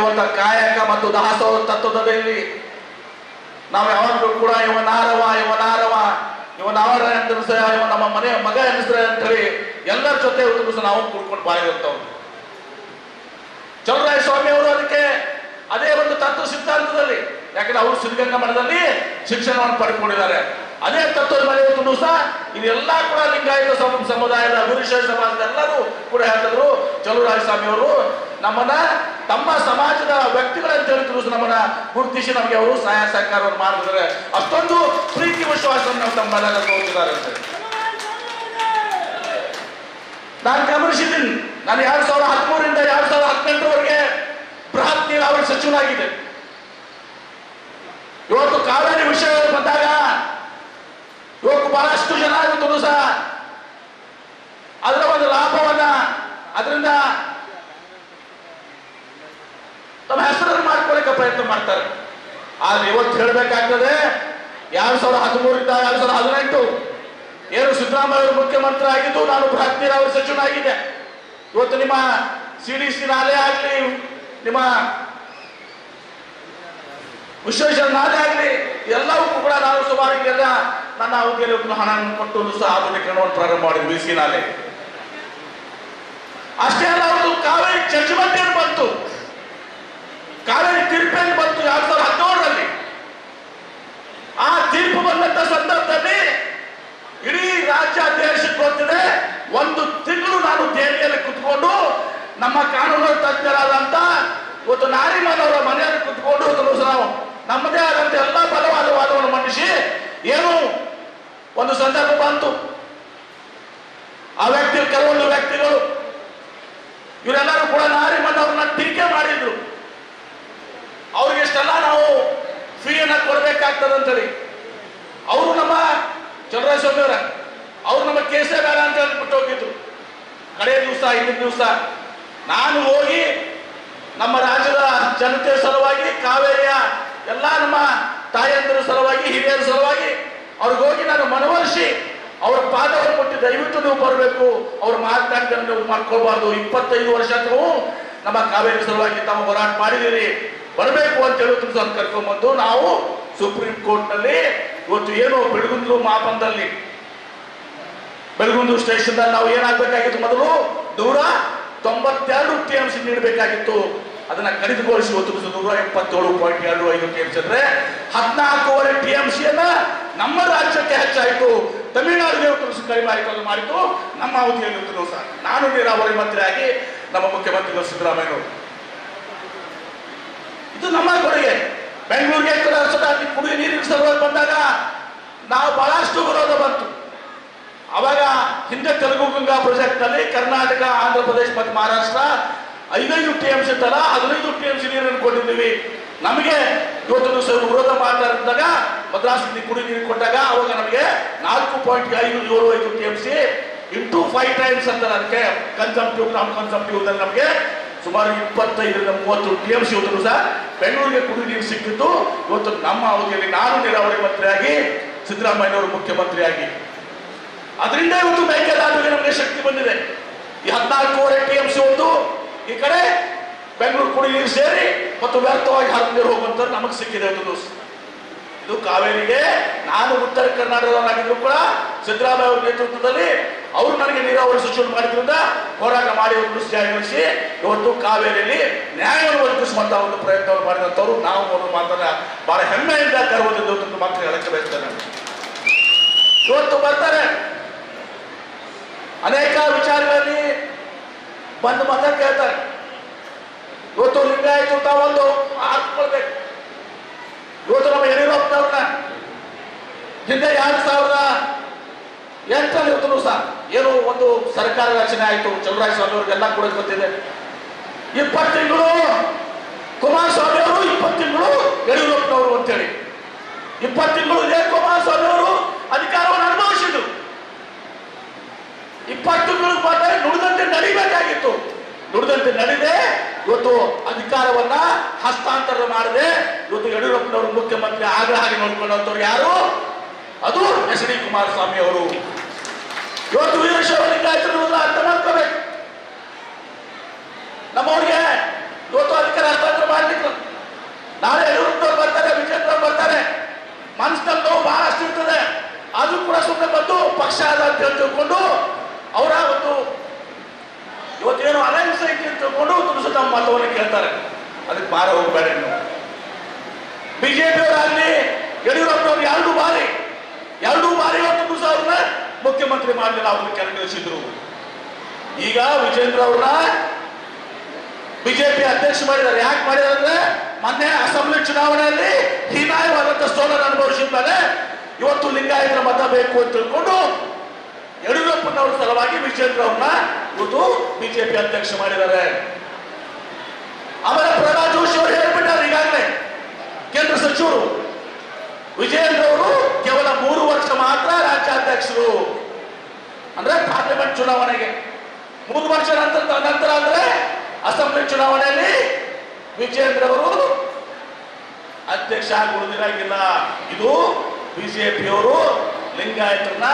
ಮಾಡುವಂತಹ ಕಾಯಕ ಮತ್ತು ದಾಸೋಹ ತತ್ವದಲ್ಲಿ ನಾವು ಯಾವಾಗಲೂ ಕೂಡ ಇವನಾರವ ಇವನವರ ಎನ್ನಿಸ ಇವ ನಮ್ಮ ಮನೆಯ ಮಗ ಎನ್ನಿಸ್ರೆ ಅಂತ ಹೇಳಿ ಎಲ್ಲರ ಜೊತೆ ಇವತ್ತು ನಾವು ಕೂಡ್ಕೊಂಡು ಬಾಳಿರುತ್ತವ್ರು. ಚಲುವರಾಯ ಸ್ವಾಮಿ ಅವರು ಅದಕ್ಕೆ ಅದೇ ಒಂದು ತತ್ವ ಸಿದ್ಧಾಂತದಲ್ಲಿ, ಯಾಕಂದ್ರೆ ಅವರು ಸಿದ್ಧಗಂಗಾ ಮಠದಲ್ಲಿ ಶಿಕ್ಷಣವನ್ನು ಪಡ್ಕೊಂಡಿದ್ದಾರೆ. ಅದೇ ತತ್ವದ ಮೇಲೆ ಇವತ್ತು ಸಹ ಇದೆಲ್ಲ ಕೂಡ ಲಿಂಗಾಯತ ಸಮುದಾಯದ ವೀರಶೈವ ಸಮಾಜದ ಎಲ್ಲರೂ ಕೂಡ ಹೇಳ್ತಿದ್ರು ಚಲುವರಾಯ ಸ್ವಾಮಿ ಅವರು ನಮ್ಮನ್ನ ತಮ್ಮ ಸಮಾಜದ ವ್ಯಕ್ತಿಗಳಂತ ಹೇಳಿದ್ರು ನಮ್ಮನ್ನ ಗುರುತಿಸಿ ನಮಗೆ ಅವರು ಸಹಾಯ ಸಹಕಾರವನ್ನು ಮಾಡಿದ್ರೆ ಅಷ್ಟೊಂದು ಪ್ರೀತಿ ವಿಶ್ವಾಸವನ್ನು ನಾವು ತಮ್ಮೆಲ್ಲ ತೋರಿಸಿದ್ದಾರೆ ಅಂತ ನಾನು ಗಮನಿಸಿದ್ದೀನಿ. ನಾನು 2013ರಿಂದ 2018ರವರೆಗೆ ಬೃಹತ್ ನೀರಾವರಿ ಸಚಿವನಾಗಿದೆ. ಇವತ್ತು ಕಾವೇರಿ ವಿಷಯ ಬಂದಾಗ ಇವತ್ತು ಬಹಳಷ್ಟು ಜನ ಇವತ್ತು ಸಹ ಅದರ ಒಂದು ಲಾಭವನ್ನ ಅದರಿಂದ ತಮ್ಮ ಹೆಸರನ್ನು ಮಾಡ್ಕೊಳ್ಳಿಕ್ಕೆ ಪ್ರಯತ್ನ ಮಾಡ್ತಾರೆ. ಆದ್ರೆ ಇವತ್ತು ಹೇಳಬೇಕಾಗ್ತದೆ 2013ರಿಂದ 2018 ಏನು ಸಿದ್ದರಾಮಯ್ಯ ಅವರು ಮುಖ್ಯಮಂತ್ರಿ ಆಗಿದ್ದು ನಾನು ಬೃಹತ್ ನೀರಾವರಿ ಸಚಿವನಾಗಿದ್ದೆ. ಇವತ್ತು ನಿಮ್ಮ CDC ನಾಲೆ ಆಗ್ಲಿ, ನಿಮ್ಮ ವಿಶ್ವೇಶ್ವರ ನಾಲೆ ಆಗ್ಲಿ, ಎಲ್ಲವೂ ಕೂಡ ನಾನು ಸುಮಾರು ಎಲ್ಲ ನನ್ನ ಅವಧಿಯಲ್ಲಿ ಹಣ ಕೊಟ್ಟು ಸಹ ಆಧುನೀಕರಣವನ್ನು ಪ್ರಾರಂಭ ಮಾಡಿದ್ವಿ. BC ನಾಲೆ ಅಷ್ಟೇ ಅಲ್ಲ, ಅವತ್ತು ಕಾವೇರಿ ಜಡ್ಜ್ಮೆಂಟ್ ಏನು ಬಂತು, ಕಾವೇರಿ ತೀರ್ಪೇನು ಬಂತು 2017ರಲ್ಲಿ. ಆ ತೀರ್ಪು ಬಂದಂತ ಸಂದರ್ಭದಲ್ಲಿ ಇಡೀ ರಾಜ್ಯ ದೇಶಕ್ಕೆ ಗೊತ್ತಿದೆ, 1 ತಿಂಗಳು ನಾನು ದೆಹಲಿಯಲ್ಲಿ ಕುತ್ಕೊಂಡು ನಮ್ಮ ಕಾನೂನು ತಜ್ಞರಾದಂತ ಇವತ್ತು ನಾರಿಮನ್ ಅವರ ಮನೆಯಲ್ಲಿ ಕುತ್ಕೊಂಡು ನಾವು ನಮ್ಮದೇ ಆದಂತ ಎಲ್ಲ ಬಲವಾದ ವಾದವನ್ನು ಮಂಡಿಸಿ ಏನು ಒಂದು ಸಂದರ್ಭ ಬಂತು. ಆ ಕೆಲವೊಂದು ವ್ಯಕ್ತಿಗಳು ಇವರೆಲ್ಲರೂ ಕೂಡ ನಾರಿಮನ್ ಅವ್ರನ್ನ ಟೀಕೆ ಮಾಡಿದ್ರು. ಅವ್ರಿಗೆ ಇಷ್ಟೆಲ್ಲ ನಾವು ಫೀಯನ್ನ ಕೊಡ್ಬೇಕಾಗ್ತದಂತೇಳಿ ಅವರು ನಮ್ಮ ಚಲುವರಾಯ ಸ್ವಾಮಿ ಅವರ ಅವ್ರು ನಮ್ಮ ಕೇಸೇ ಬೇಡ ಅಂತ ಹೇಳ್ಬಿಟ್ಟು ಹೋಗಿದ್ರು. ಕಡೆ ದಿವಸ ಹಿಂದಿನ ದಿವಸ ನಾನು ಹೋಗಿ ನಮ್ಮ ರಾಜ್ಯದ ಜನತೆಯ ಸಲುವಾಗಿ, ಕಾವೇರಿಯ ಎಲ್ಲ ನಮ್ಮ ತಾಯಂದಿರ ಸಲುವಾಗಿ, ಹಿರಿಯರ ಸಲುವಾಗಿ ಅವ್ರಿಗೆ ಹೋಗಿ ನಾನು ಮನವೊಲಿಸಿ ಅವರ ಪಾದವನ್ನು ಕೊಟ್ಟು ದಯವಿಟ್ಟು ನೀವು ಬರಬೇಕು, ಅವ್ರ ಮಾತನಾಡಿದ್ರೆ ನೀವು ಮಾಡ್ಕೊಳ್ಬಾರ್ದು, 25 ವರ್ಷ ನೀವು ನಮ್ಮ ಕಾವೇರಿ ಸಲುವಾಗಿ ತಾವು ಹೋರಾಟ ಮಾಡಿದಿರಿ, ಬರಬೇಕು ಅಂತ ಹೇಳಿ ಕರ್ಕೊಂಡ್ಬಂದು ನಾವು ಸುಪ್ರೀಂ ಕೋರ್ಟ್ ನಲ್ಲಿ ಇವತ್ತು ಏನು ಬೆಳಗುಂದು ಮಾಪನದಲ್ಲಿ ಬೆಳಗುಂದು ಸ್ಟೇಷನ್ ನಾವು ಏನಾಗಬೇಕಾಗಿತ್ತು, ಮೊದಲು 192 TMC ನೀಡಬೇಕಾಗಿತ್ತು. ಅದನ್ನ ಕಡಿತಗೊಳಿಸಿ ಇವತ್ತು 177.25 TMC ಅಂದ್ರೆ 14.5 TMCಯನ್ನ ನಮ್ಮ ರಾಜ್ಯಕ್ಕೆ ಹೆಚ್ಚಾಯಿತು. ತಮಿಳುನಾಡಿಗೆ ಇವತ್ತು ಕಡಿಮೆ ಮಾಡಿತು. ನಮ್ಮ ಅವಧಿಯಲ್ಲಿ ಸಹ ನಾನು ನೀರಾವರಿ ಮಂತ್ರಿ ಆಗಿ ನಮ್ಮ ಮುಖ್ಯಮಂತ್ರಿಗಳು ಸಿದ್ದರಾಮಯ್ಯನವರು, ಇದು ನಮ್ಮ ಕೊಡುಗೆ. ಬೆಂಗಳೂರಿಗೆ ಕುಡಿಯುವ ನೀರಿನ ಸಲುವಾಗಿ ಬಂದಾಗ ನಾವು ಬಹಳಷ್ಟು ವಿರೋಧ ಬಂತು. ಅವಾಗ ಹಿಂದೆ ತೆಲುಗು ಗಂಗಾ ಪ್ರಾಜೆಕ್ಟ್ ನಲ್ಲಿ ಕರ್ನಾಟಕ, ಆಂಧ್ರ ಪ್ರದೇಶ ಮತ್ತು ಮಹಾರಾಷ್ಟ್ರ 5 TMC ತಲ 15 TMC ನೀರನ್ನು ಕೊಟ್ಟಿದ್ದೀವಿ. ನಮಗೆ ಇವತ್ತು ವಿರೋಧ ಮಾತಾಡಿದಾಗ ಮದ್ರಾಸ್ ಕುಡಿ ನೀರು ಕೊಟ್ಟಾಗ ಅವಾಗ ನಮಗೆ 4.575 TMC ಇಂಟು 5 ಟೈಮ್ಸ್ ಅಂತ ಅದಕ್ಕೆ ಕನ್ಸಂಪ್ಟಿವ್ ನಾನ್ ಕನ್ಸಂಪ್ಟಿವ್ ನಮಗೆ ಸುಮಾರು 25ರಿಂದ 30 TMC ಇವತ್ತು ಸಹ ಬೆಂಗಳೂರಿಗೆ ಕುಡಿ ನೀರು ಸಿಕ್ಕಿದ್ದು. ಇವತ್ತು ನಮ್ಮ ಅವಧಿಯಲ್ಲಿ ನಾನು ನೀರಾವರಿ ಮಂತ್ರಿಯಾಗಿ, ಸಿದ್ದರಾಮಯ್ಯನವರು ಮುಖ್ಯಮಂತ್ರಿಯಾಗಿ, ಅದರಿಂದ ಇವತ್ತು ಮೇಕೆದಾಟಿಗೆ ನಮಗೆ ಶಕ್ತಿ ಬಂದಿದೆ. ಈ 14.5 TMC ಒಂದು ಈ ಕಡೆ ಬೆಂಗಳೂರು ಕುಡಿ ನೀರು ಸೇರಿ ಮತ್ತು ವ್ಯರ್ಥವಾಗಿ ಹರಿದು ನೀರು ಹೋಗುವಂತ ನಮಗೆ ಸಿಕ್ಕಿದೆ. ಇದು ಕಾವೇರಿಗೆ ನಾನು ಉತ್ತರ ಕರ್ನಾಟಕದವರಾಗಿದ್ರು ಕೂಡ ಸಿದ್ದರಾಮಯ್ಯ ಅವರ ನೇತೃತ್ವದಲ್ಲಿ ಅವರು ನನಗೆ ನೀರಾವರಿ ಸಚಿವ ಮಾಡಿದ್ರಿಂದ ಹೋರಾಟ ಮಾಡಿ ಜಾರಿಗೊಳಿಸಿ ಇವತ್ತು ಕಾವೇರಿಯಲ್ಲಿ ನ್ಯಾಯವನ್ನು ಒದಗಿಸುವಂತಹ ಒಂದು ಪ್ರಯತ್ನವನ್ನು ಮಾಡಿದಂಥವ್ರು ನಾವು ಅವರು ಮಾತನ್ನ ಬಹಳ ಹೆಮ್ಮೆಯಿಂದ ಗರ್ವದಿಂದ ಮಾತ್ರ ಹೇಳಕ್ಕೆ ಬಯಸ್ತೇನೆ. ಇವತ್ತು ಬರ್ತಾರೆ ಅನೇಕ ವಿಚಾರಗಳಲ್ಲಿ ಬಂದು ಮತ ಕೇಳ್ತಾರೆ. ಇವತ್ತು ಲಿಂಗಾಯತ ತಾವೊಂದು ಹಾಕ್ಕೊಳ್ಬೇಕು. ಇವತ್ತು ನಮ್ಮ ಯಡಿಯೂರಪ್ಪನವ್ರನ್ನ ಹಿಂದೆ 2008ರಲ್ಲಿ ಇವತ್ತು ಸಹ ಏನು ಒಂದು ಸರ್ಕಾರ ರಚನೆ ಆಯಿತು. ಚಲುವರಾಯ ಸ್ವಾಮಿ ಅವ್ರಿಗೆಲ್ಲ ಕೂಡ ಗೊತ್ತಿದೆ. 20 ತಿಂಗಳು ಕುಮಾರಸ್ವಾಮಿ ಅವರು, 20 ತಿಂಗಳು ಯಡಿಯೂರಪ್ಪನವರು ಅಂತೇಳಿ 20 ತಿಂಗಳು ಇದೇ ಕುಮಾರಸ್ವಾಮಿ ಅವರು ಅಧಿಕಾರವನ್ನು ಅನುಭವಿಸಿದ್ರು. 20 ತಿಂಗಳು ಬಂದರೆ ನುಡಿದಂತೆ ನಡಿಬೇಕಾಗಿತ್ತು. ನುಡಿದಂತೆ ನಡೆದೇ ಇವತ್ತು ಅಧಿಕಾರವನ್ನ ಹಸ್ತಾಂತರ ಮಾಡದೆ ಇವತ್ತು ಯಡಿಯೂರಪ್ಪನವರು ಮುಖ್ಯಮಂತ್ರಿ ಆಗ್ರ ಹಾಗೆ ನೋಡ್ಕೊಂಡಂತವ್ರು ಯಾರು? ಅದು HD ಕುಮಾರಸ್ವಾಮಿ ಅವರು. ಇವತ್ತು ವೀರಶೈವ ಲಿಂಗಾಯತರು ಅರ್ಥ ಮಾಡ್ಕೋಬೇಕು. ನಮ್ಮವ್ರಿಗೆ ಇವತ್ತು ಅಧಿಕಾರ ಹಸ್ತಾಂತರ ಮಾಡಿ ನಮ್ಮ ಮತವನ್ನು ಕೇಳ್ತಾರೆ. ಅದಕ್ಕೆ ಮಾರ ಹೋಗಬೇಡ. ಬಿಜೆಪಿಯವರಾಗಲಿ ಯಡಿಯೂರಪ್ಪನವ್ರು ಎರಡು ಬಾರಿ ಇವತ್ತು ಅವ್ರನ್ನ ಮುಖ್ಯಮಂತ್ರಿ ಮಾಡಲಿಲ್ಲ, ಅವ್ರನ್ನ ಕೆಳಗಿಳಿಸಿದ್ರು. ಈಗ ವಿಜೇಂದ್ರ ಅವ್ರನ್ನ ಬಿಜೆಪಿ ಅಧ್ಯಕ್ಷ ಮಾಡಿದ್ದಾರೆ. ಯಾಕೆ ಮಾಡಿದ್ದಾರೆ ಅಂದ್ರೆ ಮೊನ್ನೆ ಅಸೆಂಬ್ಲಿ ಚುನಾವಣೆಯಲ್ಲಿ ಹೀನಾಯವಾದಂತ ಸೋಲನ್ನು ಅನುಭವಿಸಿದ ಮೇಲೆ ಇವತ್ತು ಲಿಂಗಾಯತರ ಮತ ಬೇಕು ಅಂತ ತಿಳ್ಕೊಂಡು ಯಡಿಯೂರಪ್ಪನವ್ರ ಸಲುವಾಗಿ ವಿಜೇಂದ್ರ ಅವ್ರನ್ನ ಇವತ್ತು ಬಿಜೆಪಿ ಅಧ್ಯಕ್ಷ ಮಾಡಿದ್ದಾರೆ. ಆಮೇಲೆ ಪ್ರಹ್ಲಾದ್ ಜೋಶಿ ಅವರು ಹೇಳ್ಬಿಟ್ಟಾರೆ ಈಗಾಗಲೇ, ಕೇಂದ್ರ ಸಚಿವರು ವಿಜೇಂದ್ರ ಅವರು ಕೇವಲ 3 ವರ್ಷ ಮಾತ್ರ ರಾಜ್ಯಾಧ್ಯಕ್ಷರು, ಅಂದ್ರೆ ಪಾರ್ಲಿಮೆಂಟ್ ಚುನಾವಣೆಗೆ 3 ವರ್ಷ ನಂತರ ಅಂದ್ರೆ ಅಸೆಂಬ್ಲಿ ಚುನಾವಣೆಯಲ್ಲಿ ವಿಜೇಂದ್ರ ಅವರು ಅಧ್ಯಕ್ಷ ಆಗುವುದಿಲ್ಲ. ಇದು ಬಿಜೆಪಿಯವರು ಲಿಂಗಾಯತರನ್ನ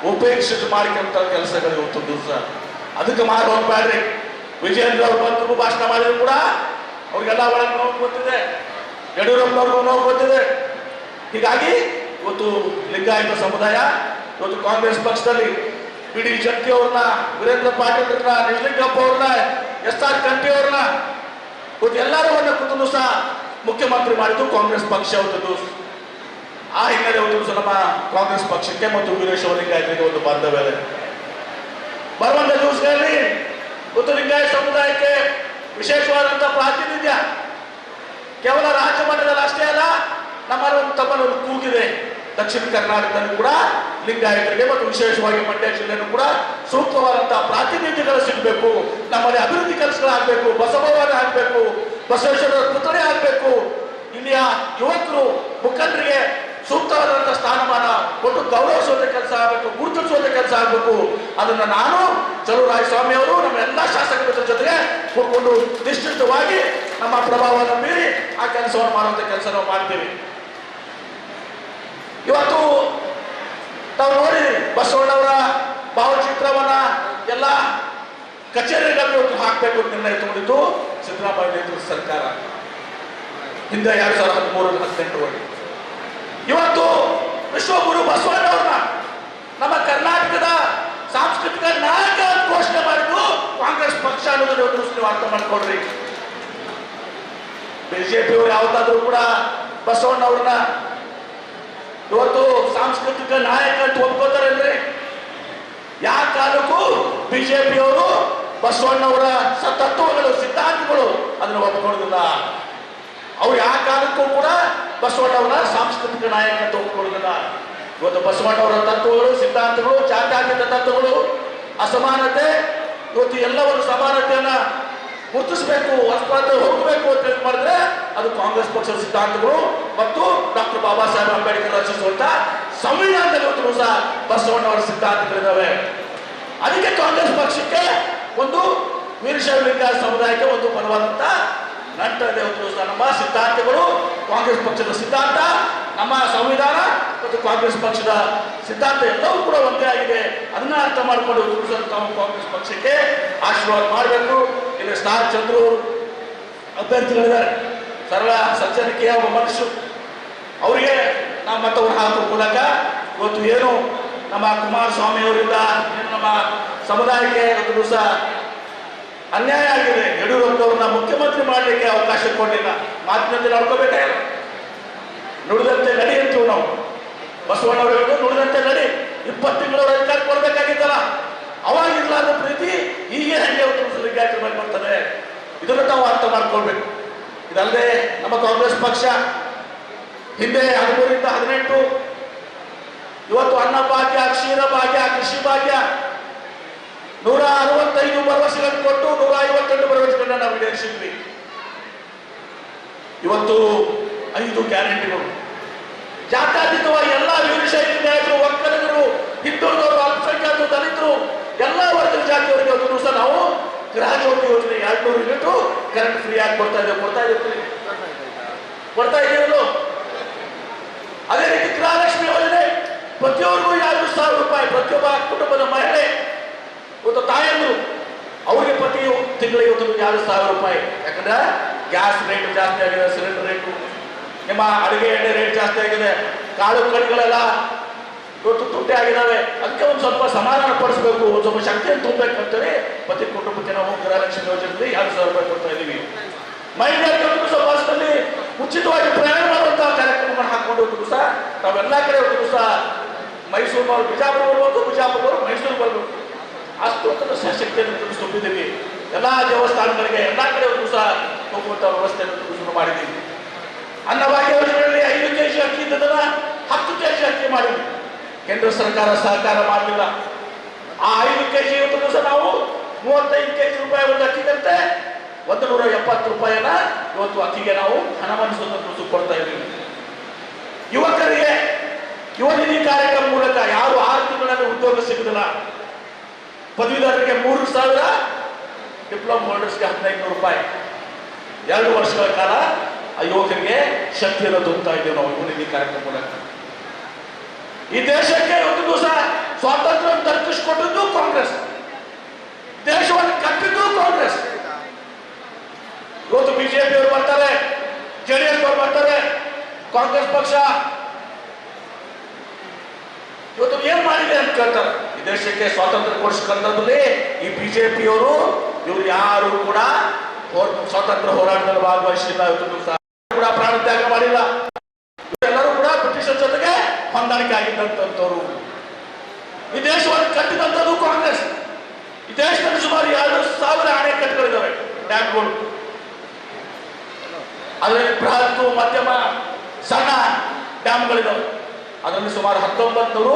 ಉಪೇಕ್ಷಿತ ಮಾಡಿಕೊಂಡ ಕೆಲಸಗಳು ಇವತ್ತು ದಿವಸ. ಅದಕ್ಕೆ ಮಾರು ಹೋಗ್ಬೇಡ್ರಿ. ವಿಜೇಂದ್ರ ಅವರು ಬಂದು ಭಾಷಣ ಮಾಡಿದ್ರು ಕೂಡ ಅವ್ರಿಗೆಲ್ಲ ಒಳಗೆ ನೋವು ಗೊತ್ತಿದೆ, ಯಡಿಯೂರಪ್ಪನವ್ರಿಗೂ ನೋವು ಗೊತ್ತಿದೆ. ಹೀಗಾಗಿ ಇವತ್ತು ಲಿಂಗಾಯತ ಸಮುದಾಯ ಇವತ್ತು ಕಾಂಗ್ರೆಸ್ ಪಕ್ಷದಲ್ಲಿ ಬಿಡಿ ಜಟ್ಟಿ ಅವ್ರನ್ನ, ವೀರೇಂದ್ರ ಪಾಟೀಲ್ ಅವ್ರನ್ನ, ನಿಜಲಿಂಗಪ್ಪ ಅವ್ರನ್ನ, SR ಕಂಠಿ ಅವ್ರನ್ನ ಇವತ್ತು ಎಲ್ಲರೂ ಕೂತು ಸಹ ಮುಖ್ಯಮಂತ್ರಿ ಮಾಡಿದ್ದು ಕಾಂಗ್ರೆಸ್ ಪಕ್ಷ ಇವತ್ತು. ಆ ಹಿನ್ನೆಲೆ ಇವತ್ತು ನಮ್ಮ ಕಾಂಗ್ರೆಸ್ ಪಕ್ಷಕ್ಕೆ ಮತ್ತು ವೀರೇಶ್ವರ ಲಿಂಗಾಯತರಿಗೆ ಒಂದು ಬಾಂಧವ್ಯ ಇದೆ. ಬರುವಂತ ದಿವಸಗಳಲ್ಲಿ ಇವತ್ತು ಲಿಂಗಾಯತ ಸಮುದಾಯಕ್ಕೆ ವಿಶೇಷವಾದಂತಹ ಪ್ರಾತಿನಿಧ್ಯ ಕೇವಲ ರಾಜ್ಯ ಮಟ್ಟದಲ್ಲಿ ಅಷ್ಟೇ ಅಲ್ಲ, ನಮ್ಮಲ್ಲಿ ಒಂದು ತಮ್ಮಲ್ಲಿ ಕೂಗಿದೆ. ದಕ್ಷಿಣ ಕರ್ನಾಟಕದಲ್ಲಿ ಕೂಡ ಲಿಂಗಾಯತರಿಗೆ ಮತ್ತು ವಿಶೇಷವಾಗಿ ಮಂಡ್ಯ ಜಿಲ್ಲೆನೂ ಕೂಡ ಸೂಕ್ತವಾದಂತಹ ಪ್ರಾತಿನಿಧ್ಯಗಳು ಸಿಗಬೇಕು. ನಮ್ಮಲ್ಲಿ ಅಭಿವೃದ್ಧಿ ಕೆಲಸಗಳಾಗಬೇಕು, ಬಸವಭವನ ಆಗಬೇಕು, ಬಸವೇಶ್ವರರ ಪುತ್ಥಳಿ ಆಗಬೇಕು. ಇಲ್ಲಿಯ ಯುವಕರು ಮುಖಂಡರಿಗೆ ಸೂಕ್ತವಾದಂತಹ ಸ್ಥಾನಮಾನ ಕೊಟ್ಟು ಗೌರವಿಸುವಂತ ಕೆಲಸ ಆಗಬೇಕು, ಗುರುತಿಸುವಂತ ಕೆಲಸ ಆಗಬೇಕು. ಅದನ್ನ ನಾನು ಚಲುವರಾಯ ಸ್ವಾಮಿ ಅವರು ನಮ್ಮ ಎಲ್ಲಾ ಶಾಸಕರ ಜೊತೆಗೆ ಕೂತ್ಕೊಂಡು ನಿಶ್ಚಿತವಾಗಿ ನಮ್ಮ ಪ್ರಭಾವವನ್ನು ಮೀರಿ ಆ ಕೆಲಸವನ್ನು ಮಾಡುವಂತ ಕೆಲಸ ನಾವು ಮಾಡ್ತೀವಿ. ಇವತ್ತು ನಾವು ನೋಡಿದ್ರಿ ಬಸವಣ್ಣವರ ಭಾವಚಿತ್ರವನ್ನ ಎಲ್ಲ ಕಚೇರಿಗಳಲ್ಲಿ ಹಾಕಬೇಕು ಅಂತ ನಿರ್ಣಯ ತಗೊಂಡಿದ್ದು ಸಿದ್ದರಾಮಯ್ಯ ನೇತೃತ್ವದ ಸರ್ಕಾರ ಹಿಂದೆ 2013-18 ಇವತ್ತು ವಿಶ್ವಗುರು ಬಸವಣ್ಣವ್ರನ್ನ ನಮ್ಮ ಕರ್ನಾಟಕದ ಸಾಂಸ್ಕೃತಿಕ ನಾಯಕ ಘೋಷಣೆ ಮಾಡಿದ್ದು ಕಾಂಗ್ರೆಸ್ ಪಕ್ಷ ಅನ್ನೋದನ್ನು ನೀವು ಅರ್ಥ ಮಾಡ್ಕೊಡ್ರಿ. ಬಿಜೆಪಿಯವರು ಯಾವತ್ತಾದ್ರೂ ಕೂಡ ಬಸವಣ್ಣವ್ರನ್ನ ಇವತ್ತು ಸಾಂಸ್ಕೃತಿಕ ನಾಯಕ ಅಂತ ಒಪ್ಕೋತಾರಲ್ರಿ? ಯಾವ ಕಾಲಕ್ಕೂ ಬಿಜೆಪಿಯವರು ಬಸವಣ್ಣವರ ತತ್ವಗಳು, ಸಿದ್ಧಾಂತಗಳು ಅದನ್ನು ಒಪ್ಕೊಳ್ಳೋದಿಲ್ಲ. ಅವ್ರು ಯಾವ ಕಾಲಕ್ಕೂ ಕೂಡ ಬಸವಣ್ಣವರ ಸಾಂಸ್ಕೃತಿಕ ನಾಯಕ ಅಂತ ಒಪ್ಕೊಳ್ಳೋದಿಲ್ಲ. ಇವತ್ತು ಬಸವಣ್ಣವರ ತತ್ವಗಳು, ಸಿದ್ಧಾಂತಗಳು, ಜಾತ್ಯತೀತ ತತ್ವಗಳು, ಅಸಮಾನತೆ, ಇವತ್ತು ಎಲ್ಲವನ್ನು ಸಮಾನತೆಯನ್ನ ಗುರುತಿಸಬೇಕು, ಹೊಸಪಾತ್ರ ಹೋಗಬೇಕು ಅಂತ ಮಾಡಿದ್ರೆ ಅದು ಕಾಂಗ್ರೆಸ್ ಪಕ್ಷದ ಸಿದ್ಧಾಂತಗಳು ಮತ್ತು ಡಾಕ್ಟರ್ ಬಾಬಾ ಸಾಹೇಬ್ ಅಂಬೇಡ್ಕರ್ ರಚಿಸುವಂತ ಸಂವಿಧಾನದಲ್ಲಿ ಇವತ್ತು ಸಹ ಬಸವಣ್ಣವರ ಸಿದ್ಧಾಂತಗಳಿದ್ದಾವೆ. ಅದಕ್ಕೆ ಕಾಂಗ್ರೆಸ್ ಪಕ್ಷಕ್ಕೆ ಒಂದು ವೀರಶೈವ ಲಿಂಗಾಯತ ಸಮುದಾಯಕ್ಕೆ ಒಂದು ಬಲವಾದಂತ ನಂಟರದೇ ಒಂದು ನಮ್ಮ ಸಿದ್ಧಾಂತಗಳು, ಕಾಂಗ್ರೆಸ್ ಪಕ್ಷದ ಸಿದ್ಧಾಂತ, ನಮ್ಮ ಸಂವಿಧಾನ ಮತ್ತು ಕಾಂಗ್ರೆಸ್ ಪಕ್ಷದ ಸಿದ್ಧಾಂತ ಎಲ್ಲವೂ ಕೂಡ ಒಂದೇ ಆಗಿದೆ. ಅದನ್ನ ಅರ್ಥ ಮಾಡಿಕೊಂಡು ತಾವು ಕಾಂಗ್ರೆಸ್ ಪಕ್ಷಕ್ಕೆ ಆಶೀರ್ವಾದ ಮಾಡಬೇಕು. ಇಲ್ಲಿ ಸ್ಟಾರ್ ಚಂದ್ರು ಅಭ್ಯರ್ಥಿಗಳಿದ್ದಾರೆ, ಸರಳ ಸಜ್ಜನಿಕೆಯ ಒಬ್ಬ ಮನುಷ್ಯರು. ಅವರಿಗೆ ನಾವು ಮತವನ್ನು ಹಾಕುವ ಮೂಲಕ ಇವತ್ತು ಏನು ನಮ್ಮ ಕುಮಾರಸ್ವಾಮಿ ಅವರಿಂದ ನಮ್ಮ ಸಮುದಾಯಕ್ಕೆ ಒಂದು ದಿವಸ ಅನ್ಯಾಯ ಆಗಿದೆ. ಯಡಿಯೂರಪ್ಪನವ್ರನ್ನ ಮುಖ್ಯಮಂತ್ರಿ ಮಾಡಲಿಕ್ಕೆ ಅವಕಾಶ ಕೊಡಲಿಲ್ಲ. ಮಾತಿನಂತೆ ನಡ್ಕೋಬೇಕಾಗಿಲ್ಲ, ನುಡಿದಂತೆ ನಡಿ ಅಂತೀವಿ ನಾವು. ಬಸವಣ್ಣವ್ರು ಹೇಳಿದ್ರು ನುಡಿದಂತೆ ನಡಿ. 20 ತಿಂಗಳವರ ಅಧಿಕಾರ ಕೊಡಬೇಕಾಗಿತ್ತಲ್ಲ, ಅವಾಗ ಇರ್ಲಾರ್ದ ಪ್ರೀತಿ ಹೀಗೆ ಹಂಗೆ ಲಿಂಗಾಯತರ ಮೇಲೆ ಬರ್ತದೆ. ಇದನ್ನು ನಾವು ಅರ್ಥ ಮಾಡ್ಕೊಳ್ಬೇಕು. ಇದಲ್ಲದೆ ನಮ್ಮ ಕಾಂಗ್ರೆಸ್ ಪಕ್ಷ ಹಿಂದೆ 13-18 ಇವತ್ತು ಅನ್ನ ಭಾಗ್ಯ, ಕ್ಷೀರ ಭಾಗ್ಯ, ಕೃಷಿ ಭಾಗ್ಯ 165 ಭರವಸೆಗಳನ್ನು ಕೊಟ್ಟು 158 ಭರವಸೆಗಳನ್ನ ನಾವು ಈಡೇರಿಸಿದ್ವಿ. ಇವತ್ತು 5 ಗ್ಯಾರಂಟಿಗಳು ಜಾತ್ಯತೀತವಾಗಿ ಎಲ್ಲ ವೀರಶೈವ ಲಿಂಗಾಯತರು, ಒಕ್ಕಲಿಗರು, ಹಿಂದುಳಿದವರು, ಅಲ್ಪಸಂಖ್ಯಾತರು, ದಲಿತರು, ಎಲ್ಲ ವರ್ಗದ ಜಾತಿಯವರಿಗೆ ಒಂದು ದಿವಸ ನಾವು ಗೃಹ ಜ್ಯೋತಿ ಯೋಜನೆ 200 ಯೂನಿಟ್ ಕರೆಂಟ್ ಫ್ರೀ ಆಗಿ ಕೊಡ್ತಾ ಇದ್ದೀವಲ್ಲ. ಅದೇ ರೀತಿ ಗೃಹಲಕ್ಷ್ಮಿ ಯೋಜನೆ ಪ್ರತಿಯೊಬ್ಬರಿಗೂ 2,000 ರೂಪಾಯಿ, ಪ್ರತಿಯೊಬ್ಬ ಕುಟುಂಬದ ಮಹಿಳೆ ಇವತ್ತು ತಾಯಂದ್ರು ಅವರಿಗೆ ಪ್ರತಿ ತಿಂಗಳಿಗೆ ಇವತ್ತು 2,000 ರೂಪಾಯಿ. ಯಾಕಂದ್ರೆ ಗ್ಯಾಸ್ ರೇಟ್ ಜಾಸ್ತಿ ಆಗಿದೆ, ಸಿಲಿಂಡರ್ ರೇಟು, ನಿಮ್ಮ ಅಡುಗೆ ಎಣ್ಣೆ ರೇಟ್ ಜಾಸ್ತಿ ಆಗಿದೆ, ಕಾಳು ಕಡಿಗಳೆಲ್ಲ ಇವತ್ತು ತುಟ್ಟಿ ಆಗಿದ್ದಾವೆ. ಅದಕ್ಕೆ ಒಂದು ಸ್ವಲ್ಪ ಸಮಾಧಾನ ಪಡಿಸಬೇಕು, ಒಂದು ಸ್ವಲ್ಪ ಶಕ್ತಿಯನ್ನು ತುಂಬಬೇಕಂತೇಳಿ ಪ್ರತಿ ಕುಟುಂಬಕ್ಕೆ ನಾವು ಗೃಹಲಕ್ಷ್ಮಿ ಯೋಜನೆಯಲ್ಲಿ 2,000 ರೂಪಾಯಿ ಕೊಡ್ತಾ ಇದ್ದೀವಿ. ಮಹಿಳೆಯರಿಗೆ ಸಹ ಬಸ್ನಲ್ಲಿ ಉಚಿತವಾಗಿ ಪ್ರಯಾಣ ಮಾಡುವಂತಹ ಕಾರ್ಯಕ್ರಮಗಳನ್ನು ಹಾಕೊಂಡು ಸಹ ನಾವೆಲ್ಲ ಕಡೆ ಸಹ ಮೈಸೂರಿನವರು ಬಿಜಾಪುರ ಬರ್ಬೋದು, ಬಿಜಾಪುರವರು ಮೈಸೂರು ಬರಬೇಕು. ಅಷ್ಟು ಶಕ್ತಿಯನ್ನು ತುಂಬಿದ್ದೀವಿ. ಎಲ್ಲ ದೇವಸ್ಥಾನಗಳಿಗೆ ಎಲ್ಲ ಕಡೆ ಸಹ ಹೋಗುವಂತಹ ವ್ಯವಸ್ಥೆಯನ್ನು ಶುರು ಮಾಡಿದ್ದೀವಿ. ಅನ್ನಭಾಗ್ಯ ಯೋಜನೆಯಲ್ಲಿ 5 ಕೆಜಿ ಅಕ್ಕಿ ಇದ್ದದನ್ನ 10 ಕೆಜಿ ಅಕ್ಕಿ ಮಾಡಿದ್ವಿ. ಕೇಂದ್ರ ಸರ್ಕಾರ ಸಹಕಾರ ಮಾಡಲಿಲ್ಲ. ಆ 5 ಕೆಜಿ ಇವತ್ತು ಸಹ ನಾವು 35 ಕೆಜಿ ರೂಪಾಯಿ ಒಂದು ಅಕ್ಕಿದಂತೆ 170 ರೂಪಾಯಿನ ಇವತ್ತು ಅಕ್ಕಿಗೆ ನಾವು ಹಣವನ್ನು ಕೊಡ್ತಾ ಇದ್ದೀವಿ. ಯುವಕರಿಗೆ ಯುವ ನಿಧಿ ಕಾರ್ಯಕ್ರಮ ಮೂಲಕ ಯಾರು 6 ತಿಂಗಳಲ್ಲಿ ಉದ್ಯೋಗ ಸಿಗುದಿಲ್ಲ, ಪದವೀಧರರಿಗೆ 3,000, ಡಿಪ್ಲೊಮಾ ಹೋಲ್ಡರ್ಸ್ಗೆ 1,500 ರೂಪಾಯಿ 2 ವರ್ಷಗಳ ಕಾಲ ಆ ಯುವಕರಿಗೆ ಶಕ್ತಿಯನ್ನು ತುಂಬುತ್ತಾ ಇದ್ದೇವೆ ನಾವು ಯುವ ನಿಧಿ ಕಾರ್ಯಕ್ರಮ ಮೂಲಕ. ಈ ದೇಶಕ್ಕೆ ಒಂದು ದಿವಸ ಸ್ವಾತಂತ್ರ್ಯ ತಲುಪಿಸಿಕೊಟ್ಟದ್ದು ಕಾಂಗ್ರೆಸ್, ದೇಶವನ್ನು ಕಟ್ಟಿದ್ದು ಕಾಂಗ್ರೆಸ್. ಇವತ್ತು ಬಿಜೆಪಿ ಅವರು ಬರ್ತಾರೆ, ಜೆಡಿಎಸ್ ಅವರು ಬರ್ತಾರೆ, ಕಾಂಗ್ರೆಸ್ ಪಕ್ಷ ಇವತ್ತು ಏನ್ ಮಾಡಿದೆ ಅಂತ ಕೇಳ್ತಾರೆ. ಈ ದೇಶಕ್ಕೆ ಸ್ವಾತಂತ್ರ್ಯ ಕೊಡಿಸ್ಕೊಂಡ್ರಲ್ಲಿ ಈ ಬಿಜೆಪಿಯವರು ಇವರು ಯಾರು ಕೂಡ ಸ್ವಾತಂತ್ರ್ಯ ಹೋರಾಟದಲ್ಲಿ ಭಾಗವಹಿಸಿಲ್ಲ, ಇವತ್ತು ಕೂಡ ಪ್ರಾಣ ತ್ಯಾಗ ಮಾಡಿಲ್ಲ. ಎಲ್ಲರೂ ಕೂಡ ಬ್ರಿಟಿಷರ ಜೊತೆಗೆ ಹೊಂದಾಣಿಕೆ ಆಗಿದ್ದಂಥವ್ರು. ಈ ದೇಶವನ್ನು ಕಟ್ಟಿದಂಥದ್ದು ಕಾಂಗ್ರೆಸ್. ಈ ದೇಶದಲ್ಲಿ ಸುಮಾರು 2,000 ಅಣೆಕಟ್ಟುಗಳಿದ್ದಾವೆ, ಡ್ಯಾಮ್ಗಳು. ಅದರಲ್ಲಿ ಬೃಹತ್, ಮಧ್ಯಮ, ಸಣ್ಣ ಡ್ಯಾಮ್ಗಳಿದ್ದಾವೆ. ಅದರಲ್ಲಿ ಸುಮಾರು 19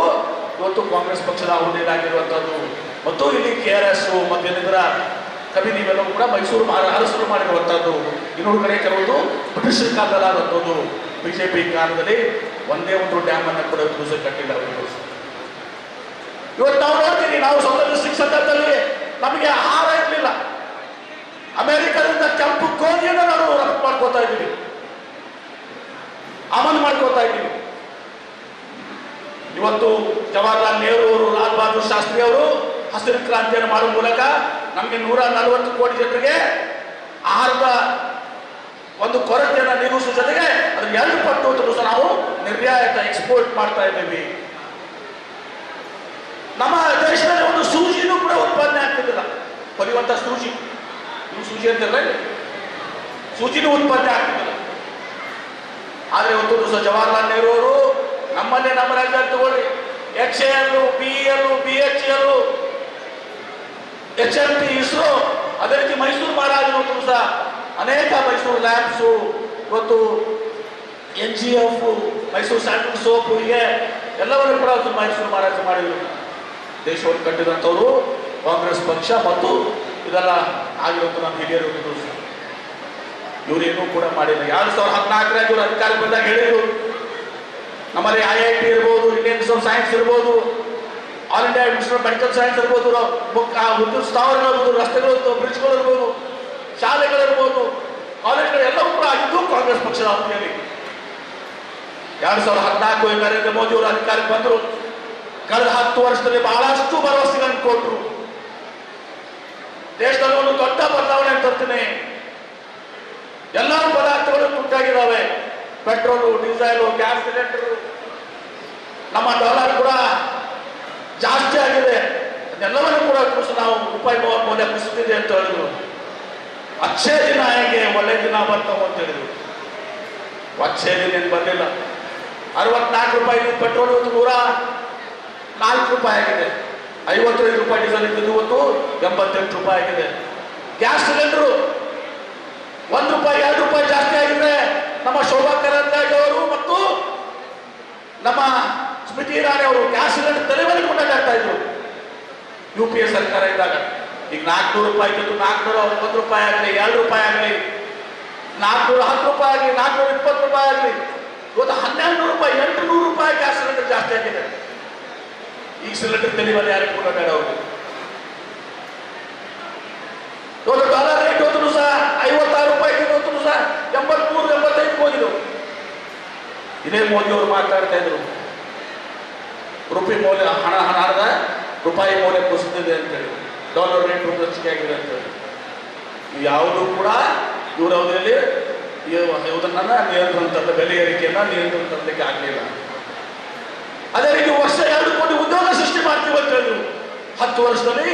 ಇವತ್ತು ಕಾಂಗ್ರೆಸ್ ಪಕ್ಷದ ಹುದ್ದೆಯಾಗಿರುವಂಥದ್ದು. ಮತ್ತು ಇಲ್ಲಿ KRS ಮತ್ತು ಇನ್ನಿತರ ಕಬಿನಿ ಇವೆಲ್ಲವೂ ಕೂಡ ಮೈಸೂರು ಅರಸರು ಮಾಡಿರುವಂಥದ್ದು. ಇನ್ನೊಂದು ಕಡೆ ಕೆಲವೊಂದು ಬ್ರಿಟಿಷರ ಕಾಲದಲ್ಲಾದಂಥದ್ದು. ಬಿಜೆಪಿ ಕಾಲದಲ್ಲಿ ಒಂದೇ ಒಂದು ಡ್ಯಾಮ್ ಅನ್ನು ಕೂಡ ಕಟ್ಟಿಲ್ಲ. ಇವತ್ತು ನಾವು ನೋಡ್ತೀವಿ, ನಾವು 1966 ನಮಗೆ ಆಹಾರ ಇರಲಿಲ್ಲ. ಅಮೆರಿಕದಿಂದ ಕೆಂಪು ಗೋಧಿಯನ್ನು ನಾವು ರಫ್ತು ಮಾಡ್ಕೋತಾ ಇದ್ದೀವಿ, ಆಮದು ಮಾಡ್ಕೋತಾ ಇದ್ದೀವಿ. ಇವತ್ತು ಜವಾಹರ್ಲಾಲ್ ನೆಹರು ಅವರು, ಲಾಲ್ ಬಹದ್ದೂರ್ ಶಾಸ್ತ್ರಿ ಅವರು ಹಸಿರು ಕ್ರಾಂತಿಯನ್ನು ಮಾಡುವ ಮೂಲಕ ನಮಗೆ 140 ಕೋಟಿ ಜನರಿಗೆ ಆಹಾರದ ಒಂದು ಕೊರತೆಯನ್ನು ನೀಗಿಸುವ ಜೊತೆಗೆ ಅದನ್ನು 2 ಪಟ್ಟು ಸಹ ನಾವು ನಿರ್ಯಾತ ಎಕ್ಸ್ಪೋರ್ಟ್ ಮಾಡ್ತಾ ಇದ್ದೀವಿ. ನಮ್ಮ ದೇಶದಲ್ಲಿ ಒಂದು ಸೂಜಿನೂ ಕೂಡ ಉತ್ಪಾದನೆ ಆಗ್ತಿದ್ದಿಲ್ಲ, ಹೊಲಿಯುವಂತ ಸೂಜಿ, ನೀವು ಸೂಜಿ ಅಂತಿಲ್ಲ, ಸೂಜಿನೂ ಉತ್ಪಾದನೆ ಆಗ್ತಿದ್ದಿಲ್ಲ. ಆದರೆ ಇವತ್ತು ಸಹ ಜವಾಹರ್ಲಾಲ್ ನೆಹರು ಅವರು ನಮ್ಮಲ್ಲಿ ನಮ್ಮ ರಾಜ್ಯದಲ್ಲಿ ತಗೊಳ್ಳಿ, HAL, BEL, BHEL, HMT, ISRO, ಅದೇ ರೀತಿ ಮೈಸೂರು ಮಹಾರಾಜರು ಸಹ ಅನೇಕ ಮೈಸೂರು ಲ್ಯಾಬ್ಸು, ಇವತ್ತು NGF, ಮೈಸೂರು ಸ್ಯಾಂಡಲ್ ಸೋಪ್, ಹೀಗೆ ಎಲ್ಲವನ್ನು ಕೂಡ ಮೈಸೂರು ಮಹಾರಾಜರು ಮಾಡಿದ್ರು. ದೇಶವನ್ನು ಕಟ್ಟಿದಂಥವರು ಕಾಂಗ್ರೆಸ್ ಪಕ್ಷ ಮತ್ತು ಇದೆಲ್ಲ ಆಗಿರುವಂಥ ನಮ್ಮ ಹಿರಿಯರು. ಇವರೇನೂ ಕೂಡ ಮಾಡಿಲ್ಲ. 2014 ಇವರು ಅಧಿಕಾರ ಬಂದಾಗ ಹೇಳಿದ್ರು, ನಮ್ಮಲ್ಲಿ IIT ಇರ್ಬೋದು, ಇಂಡಿಯನ್ ಇನ್ಸ್ಟಿಟ್ಯೂಟ್ ಆಫ್ ಸೈನ್ಸ್ ಇರ್ಬೋದು, all India institute of medical science ಇರ್ಬೋದು, ವಿದ್ಯುತ್ ಸ್ಥಾವರಗಳಿರ್ಬೋದು, ರಸ್ತೆಗಳು, ಬ್ರಿಡ್ಜ್ಗಳು ಇರ್ಬೋದು, ಶಾಲೆಗಳಿರ್ಬೋದು, ಕಾಲೇಜ್ಗಳು ಎಲ್ಲವೂ ಕೂಡ ಆಗಿದ್ದು ಕಾಂಗ್ರೆಸ್ ಪಕ್ಷದ ಅವಧಿಯಲ್ಲಿ. 2014 ನರೇಂದ್ರ ಮೋದಿ ಅವರು ಅಧಿಕಾರಕ್ಕೆ ಬಂದರು. ಕಳೆದ 10 ವರ್ಷದಲ್ಲಿ ಬಹಳಷ್ಟು ಭರವಸೆಗಳನ್ನು ಕೊಟ್ಟರು. ದೇಶದಲ್ಲಿ ಒಂದು ದೊಡ್ಡ ಬದಲಾವಣೆ ತರ್ತೀನಿ. ಎಲ್ಲ ಪದಾರ್ಥಗಳು ತುಟ್ಟಾಗಿದ್ದಾವೆ. ಪೆಟ್ರೋಲು, ಡೀಸೆಲು, ಗ್ಯಾಸ್ ಸಿಲಿಂಡರು, ನಮ್ಮ ಡಾಲರ್ ಕೂಡ ಜಾಸ್ತಿ ಆಗಿದೆ. ಅದೆಲ್ಲವನ್ನು ಕೂಡ ನಾವು ರೂಪಾಯಿ ಮೌಲ್ಯ ಕುಸಿದಿದೆ ಅಂತ ಹೇಳಿದ್ರು. ಅಚ್ಚೇ ದಿನ ಹೇಗೆ ಒಳ್ಳೆ ದಿನ ಬರ್ತಾವ ಅಂತ ಹೇಳಿದ್ರು. ಅಚ್ಚೇ ದಿನ ಏನು ಬರಲಿಲ್ಲ. 64 ರೂಪಾಯಿ ಪೆಟ್ರೋಲ್ ಇವತ್ತು 104 ರೂಪಾಯಿ ಆಗಿದೆ. 55 ರೂಪಾಯಿ ಡೀಸೆಲ್ ಇದ್ದು ಇವತ್ತು 88 ರೂಪಾಯಿ ಆಗಿದೆ. ಗ್ಯಾಸ್ ಸಿಲಿಂಡರು 1 ರೂಪಾಯಿ 2 ರೂಪಾಯಿ ಜಾಸ್ತಿ ಆಗಿದೆ. ನಮ್ಮ ಶೋಭಾ ಕರಂದ್ಲಾಜೆ ಅವರು ಮತ್ತು ನಮ್ಮ ಸ್ಮೃತಿ ಇರಾನಿ ಅವರು ಗ್ಯಾಸ್ ಸಿಲಿಂಡರ್ ತಲೆಮೇಲೆ ಕೊಂಡಾಡ್ತಾ ಇದ್ರು UPA ಸರ್ಕಾರ ಇದ್ದಾಗ. ಈಗ 400 ರೂಪಾಯಿ ಇದ್ದು 401 ರೂಪಾಯಿ ಆಗಲಿ, 2 ರೂಪಾಯಿ ಆಗಲಿ, 410 ರೂಪಾಯಿ ಆಗಲಿ, 420 ರೂಪಾಯಿ ಆಗಲಿ, ಇವತ್ತು 1200 ರೂಪಾಯಿ, 800 ರೂಪಾಯಿ ಗ್ಯಾಸ್ ಸಿಲಿಂಡರ್ ಜಾಸ್ತಿ ಆಗಿದೆ. ಈ ಸಿಲಿಂಡರ್ ತಲೆಮೇಲೆ ಯಾರಿಗೆ ಕೊಂಡಾಡ ಅವರು. ಇವತ್ತು ಡಾಲರ್ ರೇಟ್ ಹೋದ್ರು ಸಹ 56 ರೂಪಾಯಿ ಹೋದ್ರು ಸಹ 83, 85 ಹೋಗಿದ್ರು. ಇದೇ ಮೋದಿ ಅವರು ಮಾತಾಡ್ತಾ ಇದ್ರು, ರೂಪಾಯಿ ಮೌಲ್ಯ ಹಣದ ರೂಪಾಯಿ ಮೌಲ್ಯ ಕುಸಿದಿದೆ ಅಂತೇಳಿ, ಡಾಲರ್ ರೇಟ್ ಹೆಚ್ಚಿಗೆ ಆಗಿದೆ ಅಂತೇಳಿ. ಯಾವುದೂ ಕೂಡ ಇವರ ಅವಧಿಯಲ್ಲಿ ಇದನ್ನ ನಿಯಂತ್ರಣ ಬೆಲೆ ಏರಿಕೆಯನ್ನ ನಿಯಂತ್ರಣ ತರಲಿಕ್ಕೆ ಆಗಲಿಲ್ಲ. ಅದೇ ರೀತಿ ವರ್ಷ 2 ಕೋಟಿ ಉದ್ಯೋಗ ಸೃಷ್ಟಿ ಮಾಡ್ತೀವಿ ಅಂತ ಹೇಳಿದ್ರು. 10 ವರ್ಷದಲ್ಲಿ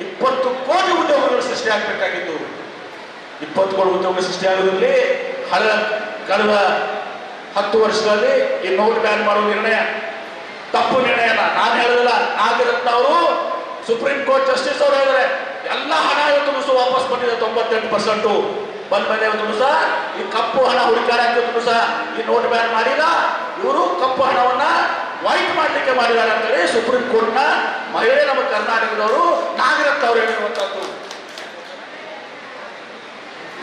20 ಕೋಟಿ ಉದ್ಯೋಗಗಳು ಸೃಷ್ಟಿ ಆಗ್ಬೇಕಾಗಿದ್ದು. 20 ಕೋಟಿ ಉದ್ಯೋಗ ಸೃಷ್ಟಿ ಆಗೋದ್ರಲ್ಲಿ ಕಳೆದ 10 ವರ್ಷಗಳಲ್ಲಿ ಈ ನೋಟ್ ಬ್ಯಾನ್ ಮಾಡುವ ನಿರ್ಣಯ ತಪ್ಪು ನಿರ್ಣಯ ಅಲ್ಲ. ನಾನು ಹೇಳೋದಿಲ್ಲ, ನಾಗರತ್ನ ಅವರು ಸುಪ್ರೀಂ ಕೋರ್ಟ್ ಜಸ್ಟಿಸ್ ಅವರು ಹೇಳಿದರೆ ಎಲ್ಲ ಹಣ ಇವತ್ತು ಸಹ ವಾಪಸ್ ಬಂದಿದೆ. 98% ಬಂದ ಮೇಲೆ ಇವತ್ತು ಸಹ ಈ ಕಪ್ಪು ಹಣ ಹುಡುಕಾಡ ಸಹ ಈ ನೋಟ್ ಬ್ಯಾನ್ ಮಾಡಿಲ್ಲ. ಇವರು ಕಪ್ಪು ಹಣವನ್ನ ವೈಟ್ ಮಾಡಲಿಕ್ಕೆ ಮಾಡಿದ್ದಾರೆ ಅಂತೇಳಿ ಸುಪ್ರೀಂ ಕೋರ್ಟ್ನ ಮಹಿಳೆ ನಮ್ಮ ಕರ್ನಾಟಕದವರು ನಾಗರತ್ನ ಅವರು ಹೇಳಿರುವಂತದ್ದು.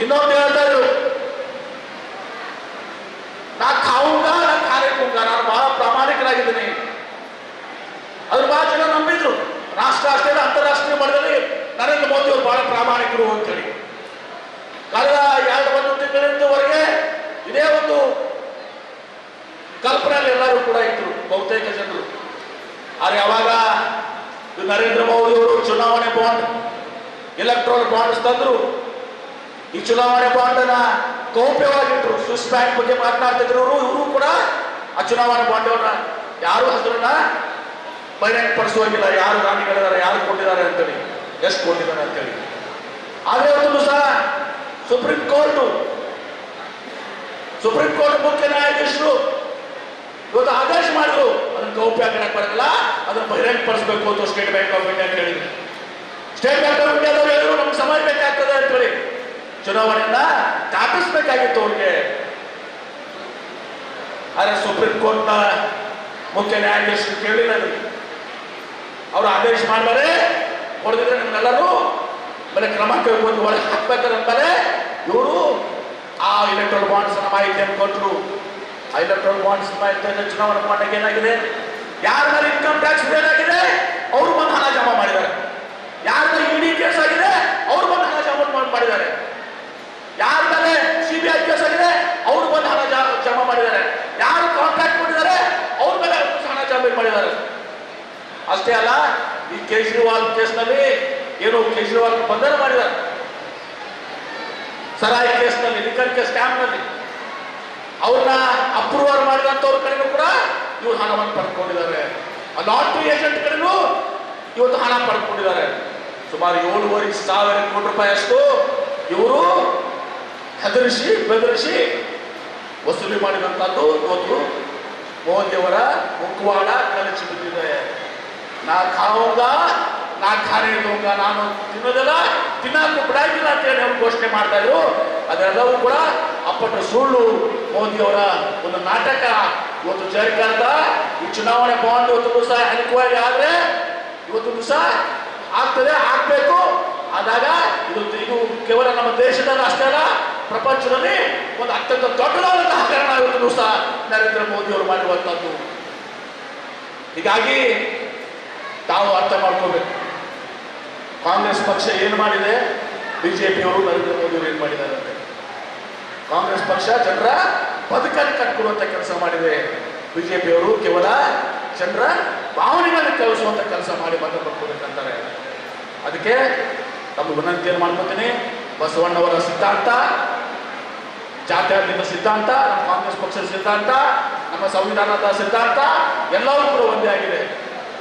ಇನ್ನೊಂದು ಹೇಳ್ತಾ ಇದ್ರು, ನಾ ಖಾವುಂಗ ನಾ ಖಾನೆ ಕುಂಗ, ನಾನು ಬಹಳ ಪ್ರಾಮಾಣಿಕರಾಗಿದ್ದೀನಿ. ಅದ್ರ ಬಹಳ ಜನ ನಂಬಿದ್ರು. ರಾಷ್ಟ್ರ ಅಷ್ಟೇ ಅಲ್ಲ, ಅಂತಾರಾಷ್ಟ್ರೀಯ ಮಟ್ಟದಲ್ಲಿ ನರೇಂದ್ರ ಮೋದಿ ಅವರು ಬಹಳ ಪ್ರಾಮಾಣಿಕರು ಅಂತೇಳಿ. ಕಳೆದ 2 ತಿಂಗಳಿಂದವರೆಗೆ ಇದೇ ಒಂದು ಕಲ್ಪನೆಯಲ್ಲಿ ಎಲ್ಲರೂ ಕೂಡ ಇದ್ರು ಬಹುತೇಕ ಜನರು. ಆದ್ರೆ ಯಾವಾಗ ನರೇಂದ್ರ ಮೋದಿ ಅವರು ಚುನಾವಣೆ ಬಾಂಡ್, ಎಲೆಕ್ಟ್ರಾಲ್ ಬಾಂಡ್ಸ್ ತಂದ್ರು, ಈ ಚುನಾವಣೆ ಬಾಂಡ್ ಅನ್ನ ಗೌಪ್ಯವಾಗಿಟ್ರು. ಸ್ವಿಸ್ ಬ್ಯಾಂಕ್ ಬಗ್ಗೆ ಮಾತನಾಡ್ತಿದ್ರು ಇವರು ಕೂಡ. ಆ ಚುನಾವಣೆ ಬಾಂಡ್ ಅವ್ರನ್ನ ಯಾರು ಹೆಸರನ್ನ ಬಹಿರಂಗಪಡಿಸುವಾಗಿಲ್ಲ, ಯಾರು ರಾಣಿಗಳಿದ್ದಾರೆ, ಯಾರು ಕೊಟ್ಟಿದ್ದಾರೆ ಅಂತೇಳಿ, ಎಷ್ಟು ಕೊಟ್ಟಿದ್ದಾರೆ ಅಂತೇಳಿ. ಆದ್ರೆ ಇವತ್ತು ಸಹ ಸುಪ್ರೀಂ ಕೋರ್ಟ್ ಮುಖ್ಯ ನ್ಯಾಯಾಧೀಶರು ಇವತ್ತು ಆದೇಶ ಮಾಡಿದ್ರು, ಅದನ್ನು ಗೌಪ್ಯ ಆಗಕ್ಕೆ ಬರಲ್ಲ, ಅದನ್ನು ಬಹಿರಂಗಪಡಿಸಬೇಕು ಅಂತ ಸ್ಟೇಟ್ ಬ್ಯಾಂಕ್ ಆಫ್ ಇಂಡಿಯಾ ಹೇಳಿದ್ರು. ಸ್ಟೇಟ್ ಬ್ಯಾಂಕ್ ಆಫ್ ಇಂಡಿಯಾದವ್ರು ಹೇಳಿದ್ರು ನಮ್ಗೆ ಸಮಯ ಬೇಕಾಗ್ತದೆ ಅಂತೇಳಿ. ಚುನಾವಣೆಯನ್ನ ದಾಟಿಸ್ಬೇಕಾಗಿತ್ತು ಅವ್ರಿಗೆ. ಆದ್ರೆ ಸುಪ್ರೀಂ ಕೋರ್ಟ್ನ ಮುಖ್ಯ ನ್ಯಾಯಾಧೀಶರು ಕೇಳಿಲ್ಲ. ಅವರು ಆದೇಶ ಮಾಡಿದರೆ ಹೊಡೆದಿದ್ರೆ ನಿಮ್ಗೆಲ್ಲರೂ ಮೇಲೆ ಕ್ರಮ ಕೈಗೊಂಡು ಒಳಗೆ ಹಾಕ್ಬೇಕಾದ್ರೆ ಇವರು ಆ ಎಲೆಕ್ಟ್ರಲ್ ಬಾಂಡ್ಸ್ ಮಾಹಿತಿಯನ್ನು ಕೊಟ್ಟರು. ಆ ಎಲೆಕ್ಟ್ರಲ್ ಬಾಂಡ್ಸ್ ಮಾಹಿತಿಯನ್ನು ಚುನಾವಣಾ ಬಾಂಡ್ ಏನಾಗಿದೆ, ಯಾರ ಮೇಲೆ ಇನ್ಕಮ್ ಟ್ಯಾಕ್ಸ್ ಏನಾಗಿದೆ ಅವರು ಬಂದು ಹಣ ಜಮಾ ಮಾಡಿದ್ದಾರೆ. ಯಾರ ಮೇಲೆ ಇಡಿ ಕೇಸ್ ಆಗಿದೆ ಅವರು ಬಂದು ಹಣ ಜಮಾ ಮಾಡಿದ್ದಾರೆ. ಯಾರ ಮೇಲೆ ಸಿಬಿಐ ಕೇಸ್ ಆಗಿದೆ ಅವರು ಬಂದು ಹಣ ಜಮಾ ಮಾಡಿದ್ದಾರೆ. ಯಾರು ಕಾಂಟ್ರಾಕ್ಟ್ ಕೊಟ್ಟಿದ್ದಾರೆ ಅವ್ರ ಮೇಲೆ ಹಣ ಜಮಾ ಮಾಡಿದ್ದಾರೆ. ಅಷ್ಟೇ ಅಲ್ಲ, ಈ ಕೇಜ್ರಿವಾಲ್ ಕೇಸ್ನಲ್ಲಿ ಏನು ಕೇಜ್ರಿವಾಲ್ ಬಂಧನ ಮಾಡಿದ್ದಾರೆ. ಸರಾಯಿ ಕೇಸ್ನಲ್ಲಿ, ಲಿಕ್ಕರ್ ಕೇಸ್ ಸ್ಕ್ಯಾಮ್ನಲ್ಲಿ ಅವ್ರನ್ನ ಅಪ್ರೂವಲ್ ಮಾಡಿದಂಥವ್ರ ಕಡೆಗೂ ಕೂಡ ಇವರು ಹಣವನ್ನು ಪಡ್ಕೊಂಡಿದ್ದಾರೆ. ಆ ಲಾಟ್ರಿ ಏಜೆಂಟ್ ಕಡೆಗೂ ಇವತ್ತು ಹಣ ಪಡ್ಕೊಂಡಿದ್ದಾರೆ. ಸುಮಾರು 7,500 ಕೋಟಿ ರೂಪಾಯಿ ಅಷ್ಟು ಇವರು ಹೆದರಿಸಿ ಬೆದರಿಸಿ ವಸೂಲಿ ಮಾಡಿದಂಥದ್ದು ಇವತ್ತು ಮೋದಿಯವರ ಮುಖವಾಡ ಕಲಚಿ ಬಿದ್ದಿದೆ. ನಾ ಖಾವುಂಗ ನಾ ಖಾನೆ ದೂಂಗ, ನಾನು ತಿನ್ನೋದಿಲ್ಲ, ತಿನ್ನಕ್ಕೂ ಬಿಡಾಗಿಲ್ಲ ಅಂತ ಹೇಳಿ ಅವ್ರು ಘೋಷಣೆ ಮಾಡ್ತಾ ಇದ್ರು. ಅದೆಲ್ಲವೂ ಕೂಡ ಅಪ್ಪಟ ಸುಳ್ಳು, ಮೋದಿಯವರ ಒಂದು ನಾಟಕ. ಇವತ್ತು ಸರ್ಕಾರದ ಈ ಚುನಾವಣೆ ಬಾಂಡ್ ಇವತ್ತು ಸಹ ಅನಿವಾರ್ಯ ಆದ್ರೆ ಇವತ್ತು ಸಹ ಆಗ್ತದೆ, ಆಗ್ಬೇಕು. ಆದಾಗ ಇದು ಕೇವಲ ನಮ್ಮ ದೇಶದಲ್ಲಿ ಅಷ್ಟೇ ಅಲ್ಲ, ಪ್ರಪಂಚದಲ್ಲಿ ಒಂದು ಅತ್ಯಂತ ದೊಡ್ಡದಾದಂತಹ ಹಗರಣ ಇವತ್ತು ಸಹ ನರೇಂದ್ರ ಮೋದಿ ಅವರು ಮಾಡಿರುವಂತದ್ದು. ಹೀಗಾಗಿ ತಾವು ಅರ್ಥ ಮಾಡ್ಕೋಬೇಕು, ಕಾಂಗ್ರೆಸ್ ಪಕ್ಷ ಏನು ಮಾಡಿದೆ, ಬಿಜೆಪಿಯವರು ನರೇಂದ್ರ ಮೋದಿ ಅವರು ಏನು ಮಾಡಿದ್ದಾರೆ ಅಂತ. ಕಾಂಗ್ರೆಸ್ ಪಕ್ಷ ಜನರ ಬದುಕನ್ನು ಕಟ್ಕೊಡುವಂತ ಕೆಲಸ ಮಾಡಿದೆ. ಬಿಜೆಪಿಯವರು ಕೇವಲ ಜನರ ಭಾವನೆಗಳನ್ನು ಕಲಿಸುವಂತ ಕೆಲಸ ಮಾಡಿ ಮತ ಪಡ್ಕೋಬೇಕಂತಾರೆ. ಅದಕ್ಕೆ ತಮ್ಮ ವಿನಂತಿಯನ್ನು ಮಾಡ್ಕೊತೀನಿ, ಬಸವಣ್ಣವರ ಸಿದ್ಧಾಂತ, ಜಾತ್ಯತೀತ ಸಿದ್ಧಾಂತ, ನಮ್ಮ ಕಾಂಗ್ರೆಸ್ ಪಕ್ಷದ ಸಿದ್ಧಾಂತ, ನಮ್ಮ ಸಂವಿಧಾನದ ಸಿದ್ಧಾಂತ ಎಲ್ಲವೂ ಕೂಡ ಒಂದೇ ಆಗಿದೆ.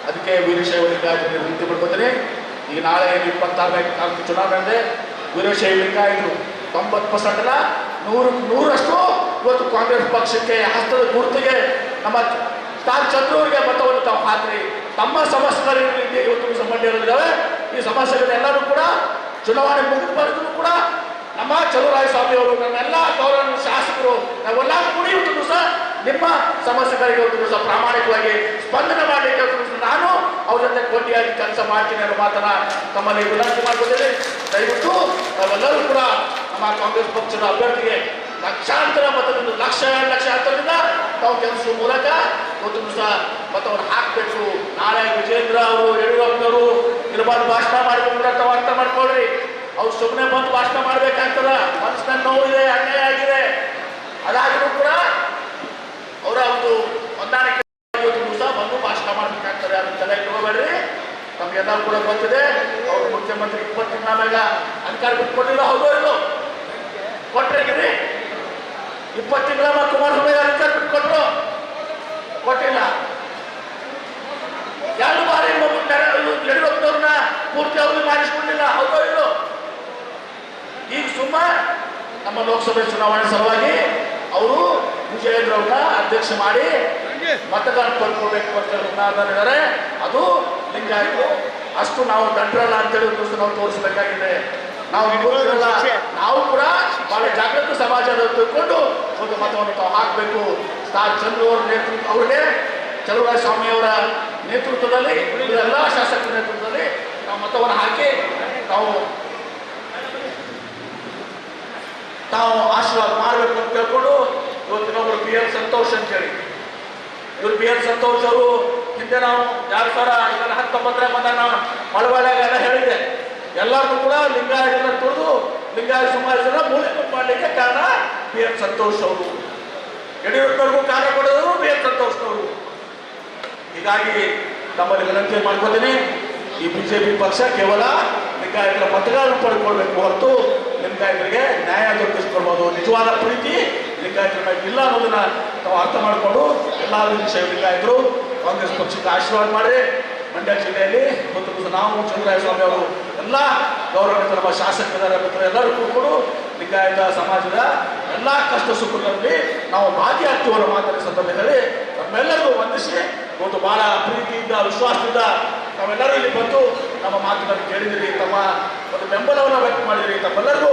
ಅದಕ್ಕೆ ವೀರಶೈವ ಲಿಂಗಾಯತರಿಗೆ ವಿನಂತಿ ಮಾಡ್ಕೊತೀನಿ. ಈಗ ನಾಳೆ 26 ಚುನಾವಣೆ ಇದೆ. ವೀರಶೈವ ಲಿಂಗಾಯತರು 90% ಅಲ್ಲ, 100% ಇವತ್ತು ಕಾಂಗ್ರೆಸ್ ಪಕ್ಷಕ್ಕೆ ಹಸ್ತದ ಗುರುತಿಗೆ ನಮ್ಮ ಸ್ಟಾರ್ ಚಂದ್ರವರಿಗೆ ಮತವನ್ನು ತಾವು ಹಾಕ್ರಿ. ತಮ್ಮ ಸಮಸ್ಯೆಗಳಿಗೆ ಇವತ್ತು ಸಂಬಂಧಿಸಿದ್ದಾವೆ. ಈ ಸಮಸ್ಯೆಗಳನ್ನೆಲ್ಲರೂ ಕೂಡ ಚುನಾವಣೆ ಮುಗಿದು ಬರೆದ್ರು ಕೂಡ ನಮ್ಮ ಚಲುವರಾಯಸ್ವಾಮಿ ಅವರು, ನಮ್ಮೆಲ್ಲ ಗೌರವ ಶಾಸಕರು, ನಾವೆಲ್ಲ ಕೂಡಿ ಇವತ್ತು ಸಹ ನಿಮ್ಮ ಸಮಸ್ಯೆಗಳಿಗೆ ಇವತ್ತು ಸಹ ಪ್ರಾಮಾಣಿಕವಾಗಿ ಸ್ಪಂದನೆ ಮಾಡಲಿಕ್ಕೆ ನಾನು ಅವ್ರ ಜೊತೆ ಕೊಟ್ಟಿಯಾಗಿ ಕೆಲಸ ಮಾಡ್ತೀನಿ ಅನ್ನೋ ಮಾತನ್ನ ತಮ್ಮಲ್ಲಿ ವಿನಂತಿ ಮಾಡ್ಕೊತೀನಿ. ದಯವಿಟ್ಟು ನಾವೆಲ್ಲರೂ ಕೂಡ ನಮ್ಮ ಕಾಂಗ್ರೆಸ್ ಪಕ್ಷದ ಅಭ್ಯರ್ಥಿಗೆ ಲಕ್ಷಾಂತರ ಮತದಿಂದ, ಲಕ್ಷಾಂತರದಿಂದ ತಾವು ಕೆಲಸದ ಮೂಲಕ ಇವತ್ತು ಸಹ ಮತವನ್ನು ಹಾಕಬೇಕು. ನಾಳೆ ವಿಜೇಂದ್ರ ಅವರು, ಯಡಿಯೂರಪ್ಪನವರು ನಿರ್ಮಾಣ ಭಾಷಣ ಮಾಡಿಕೊಂಡು ತಾವು ಅರ್ಥ ಮಾಡ್ಕೊಳ್ರಿ. ಅವ್ರು ಸುಮ್ಮನೆ ಬಂದು ಭಾಷಣ ಮಾಡ್ಬೇಕಾಗ್ತದ, ಮನಸ್ಸಿನಲ್ಲಿ ನೋವಿದೆ, ಅನ್ಯಾಯ ಆಗಿದೆ. ಅದಾದರೂ ಕೂಡ ಅವರ ಒಂದು ಹೊಂದಾಣಿಕೆ ಸಹ ಬಂದು ಭಾಷಣ ಮಾಡ್ಬೇಕಾಗ್ತದೆ. ಅದನ್ನ ತಲೆ ಇಟ್ಕೋಬೇಡ್ರಿ. ತಮ್ಗೆಲ್ಲರೂ ಕೂಡ ಗೊತ್ತಿದೆ, ಅವ್ರು ಮುಖ್ಯಮಂತ್ರಿ 20 ತಿಂಗಳ ಮೇಲೆ ಅಧಿಕಾರ ಬಿಟ್ಕೊಟ್ಟಿಲ್ಲ. ಹೌದು ಇದು ಕೊಟ್ರೇಗಿರಿ 20 ತಿಂಗಳ ಕುಮಾರಸ್ವಾಮಿ ಅಧಿಕಾರ ಬಿಟ್ಕೊಟ್ರು, ಕೊಟ್ಟಿಲ್ಲ. ಪೂರ್ತಿ ಅವ್ರಿಗೆ ಮಾಡಿಸ್ಕೊಂಡಿಲ್ಲ, ಹೌದೋ ಇಲ್ಲೋ? ಈಗ ಸುಮ್ಮ ನಮ್ಮ ಲೋಕಸಭೆ ಚುನಾವಣೆ ಸಲುವಾಗಿ ಅವರು ವಿಜಯೇಂದ್ರವ್ರನ್ನ ಅಧ್ಯಕ್ಷ ಮಾಡಿ ಮತದಾನ ಪಡ್ಕೊಳ್ಬೇಕು ಅಂತ ಹೇಳಿದ್ದಾರೆ. ಅದು ಲಿಂಗಾಯತರು ಅಷ್ಟು ನಾವು ದಂಡ್ರಲ್ಲ ಅಂತೇಳಿ ನಾವು ತೋರಿಸಬೇಕಾಗಿದೆ. ನಾವು ನಾವು ಕೂಡ ಬಹಳ ಜಾಗೃತ ಸಮಾಜದ ತಿಳ್ಕೊಂಡು ಒಂದು ಮತವನ್ನು ತಾವು ಹಾಕಬೇಕು. ಸ್ಟಾರ್ ಚಂದ್ರು ಅವರ ನೇತೃತ್ವ, ಅವ್ರಿಗೆ ಚಲುವರಾಯ ಸ್ವಾಮಿ ಅವರ ನೇತೃತ್ವದಲ್ಲಿ, ಎಲ್ಲ ಶಾಸಕರ ನೇತೃತ್ವದಲ್ಲಿ ನಾವು ಮತವನ್ನು ಹಾಕಿ ತಾವು ಆಶೀರ್ವಾದ ಮಾಡಬೇಕು ಅಂತ ಕೇಳ್ಕೊಂಡು ಇವತ್ತಿನೊಬ್ಬರು ಪಿ ಎಲ್ ಸಂತೋಷ್ ಅಂತ ಹೇಳಿ, ಇವರು ಪಿ ಎಲ್ ಸಂತೋಷ್ ಅವರು ಹಿಂದೆ ನಾವು 2019 ಬಂದಾಗ ನಾವು ಮಳವಳ್ಳಿಯಾಗ ಹೇಳಿದೆ, ಎಲ್ಲರೂ ಕೂಡ ಲಿಂಗಾಯತನ ತುಳಿದು ಲಿಂಗಾಯತ ಸಮಾಜದ ಮೂಲೆ ಮಾಡಲಿಕ್ಕೆ ಕಾರಣ ಪಿ ಎಲ್ ಸಂತೋಷ್ ಅವರು. ಯಡಿಯೂರಪ್ಪರಿಗೂ ಕಾರಣ ಕೊಡೋದು ಪಿ ಎಲ್ ಸಂತೋಷ್ನವರು. ಹೀಗಾಗಿ ತಮ್ಮಲ್ಲಿ ವಿನಂತಿ ಮಾಡ್ಕೋತೀನಿ, ಈ ಬಿಜೆಪಿ ಪಕ್ಷ ಕೇವಲ ಲಿಂಗಾಯತರ ಮತಗಳನ್ನು ಪಡ್ಕೊಳ್ಬೇಕು ಹೊರತು ಲಿಂಗಾಯತರಿಗೆ ನ್ಯಾಯ ದೊರಕಿಸ್ಕೊಳ್ಬೋದು. ನಿಜವಾದ ಪ್ರೀತಿ ಲಿಂಗಾಯತರ ಮೇಲೆ ಇಲ್ಲ ಅನ್ನೋದನ್ನ ನಾವು ಅರ್ಥ ಮಾಡಿಕೊಂಡು ಎಲ್ಲ ಲಿಂಗಾಯತರು ಕಾಂಗ್ರೆಸ್ ಪಕ್ಷಕ್ಕೆ ಆಶೀರ್ವಾದ ಮಾಡಿ ಮಂಡ್ಯ ಜಿಲ್ಲೆಯಲ್ಲಿ ಮತ್ತು ನಾವು ಚಂದ್ರರಾಯ ಸ್ವಾಮಿ ಅವರು ಎಲ್ಲ ಗೌರವಾನ್ವಿತ ನಮ್ಮ ಶಾಸಕರ ಎಲ್ಲರೂ ಕೂತ್ಕೊಂಡು ಲಿಂಗಾಯತ ಸಮಾಜದ ಎಲ್ಲ ಕಷ್ಟ ಸುಖಗಳಲ್ಲಿ ನಾವು ಭಾಗಿಯಾಗ್ತೀವಿ ಅನ್ನೋ ಮಾತಿನ ಸಂದರ್ಭದಲ್ಲಿ ನಮ್ಮೆಲ್ಲರಿಗೂ ವಂದಿಸಿ ಇವತ್ತು ಬಹಳ ಪ್ರೀತಿಯಿಂದ ವಿಶ್ವಾಸದಿಂದ ತಾವೆಲ್ಲರೂ ಇಲ್ಲಿ ಬಂದು ನಮ್ಮ ಮಾತುಗಳನ್ನು ಕೇಳಿದಿರಿ, ತಮ್ಮ ಒಂದು ಬೆಂಬಲವನ್ನು ವ್ಯಕ್ತ ಮಾಡಿದಿರಿ. ತಮ್ಮೆಲ್ಲರಿಗೂ